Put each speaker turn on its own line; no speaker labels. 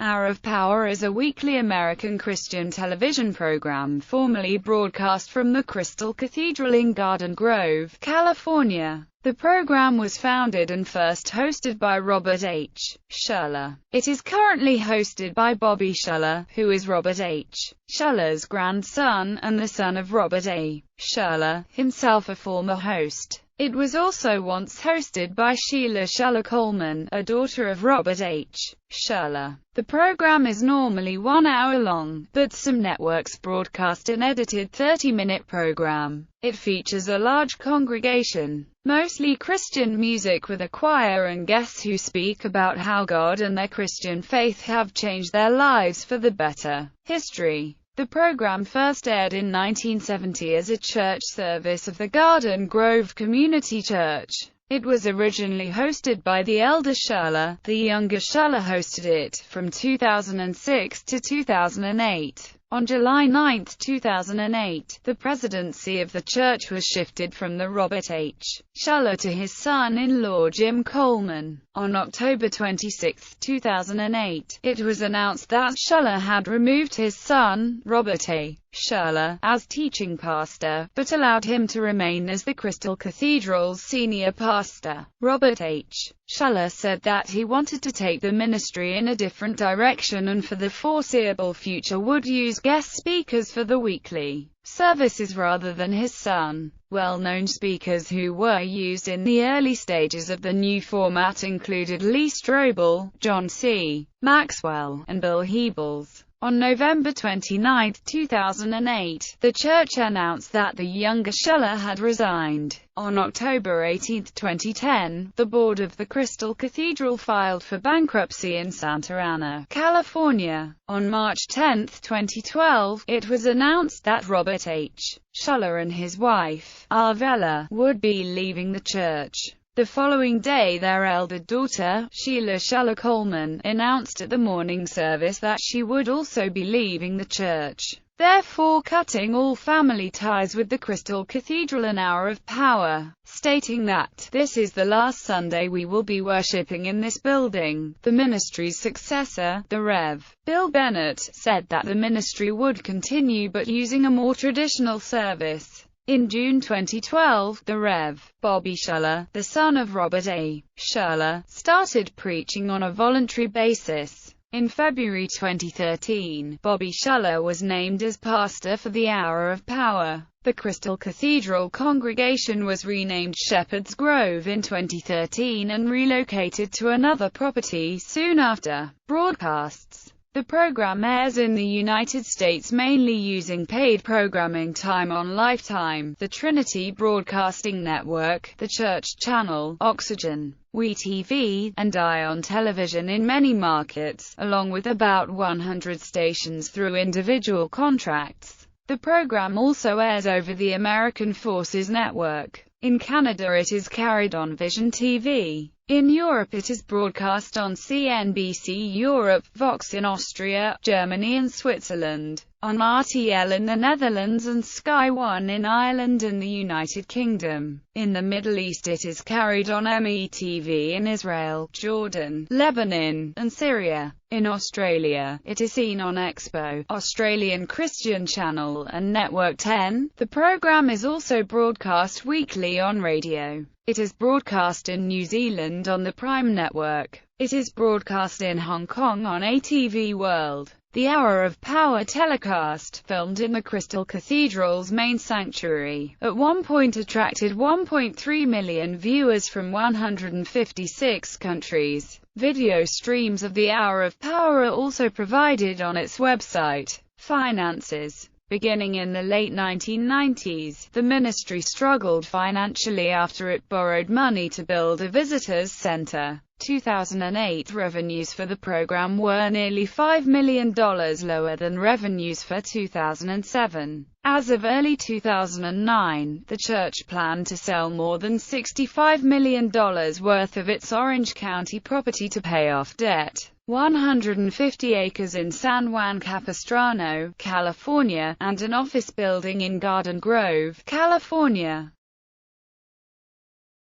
Hour of Power is a weekly American Christian television program formerly broadcast from the Crystal Cathedral in Garden Grove, California. The program was founded and first hosted by Robert H. Schuller. It is currently hosted by Bobby Schuller, who is Robert H. Schuller's grandson, and the son of Robert A. Schuller, himself a former host. It was also once hosted by Sheila Schuller Coleman, a daughter of Robert H. Schuller. The program is normally 1 hour long, but some networks broadcast an edited 30-minute program. It features a large congregation, mostly Christian music with a choir and guests who speak about how God and their Christian faith have changed their lives for the better. History. The program first aired in 1970 as a church service of the Garden Grove Community Church. It was originally hosted by the elder Schuller. The younger Schuller hosted it from 2006 to 2008. On July 9, 2008, the presidency of the church was shifted from the Robert H. Schuller to his son-in-law Jim Coleman. On October 26, 2008, it was announced that Schuller had removed his son, Robert A. Schuller, as teaching pastor, but allowed him to remain as the Crystal Cathedral's senior pastor. Robert H. Schuller said that he wanted to take the ministry in a different direction and for the foreseeable future would use guest speakers for the weekly services rather than his son. Well-known speakers who were used in the early stages of the new format included Lee Strobel, John C. Maxwell, and Bill Hybels. On November 29, 2008, the church announced that the younger Schuller had resigned. On October 18, 2010, the board of the Crystal Cathedral filed for bankruptcy in Santa Ana, California. On March 10, 2012, it was announced that Robert H. Schuller and his wife, Arvella, would be leaving the church. The following day their elder daughter, Sheila Schuller Coleman, announced at the morning service that she would also be leaving the church, therefore cutting all family ties with the Crystal Cathedral. An Hour of Power, stating that, "This is the last Sunday we will be worshipping in this building." The ministry's successor, the Rev. Bill Bennett, said that the ministry would continue but using a more traditional service. In June 2012, the Rev. Bobby Schuller, the son of Robert A. Schuller, started preaching on a voluntary basis. In February 2013, Bobby Schuller was named as pastor for the Hour of Power. The Crystal Cathedral congregation was renamed Shepherd's Grove in 2013 and relocated to another property soon after. Broadcasts. The program airs in the United States mainly using paid programming time on Lifetime, the Trinity Broadcasting Network, the Church Channel, Oxygen, WeTV, and Ion Television in many markets, along with about 100 stations through individual contracts. The program also airs over the American Forces Network. In Canada it is carried on Vision TV. In Europe it is broadcast on CNBC Europe, Vox in Austria, Germany and Switzerland, on RTL in the Netherlands and Sky One in Ireland and the United Kingdom. In the Middle East it is carried on METV in Israel, Jordan, Lebanon, and Syria. In Australia, it is seen on Expo, Australian Christian Channel, and Network 10. The program is also broadcast weekly on radio. It is broadcast in New Zealand on the Prime Network. It is broadcast in Hong Kong on ATV World. The Hour of Power telecast, filmed in the Crystal Cathedral's main sanctuary, at one point attracted 1.3 million viewers from 156 countries. Video streams of the Hour of Power are also provided on its website. Finances. Beginning in the late 1990s, the ministry struggled financially after it borrowed money to build a visitors center. 2008 revenues for the program were nearly $5 million lower than revenues for 2007. As of early 2009, the church planned to sell more than $65 million worth of its Orange County property to pay off debt. 150 acres in San Juan Capistrano, California, and an office building in Garden Grove, California.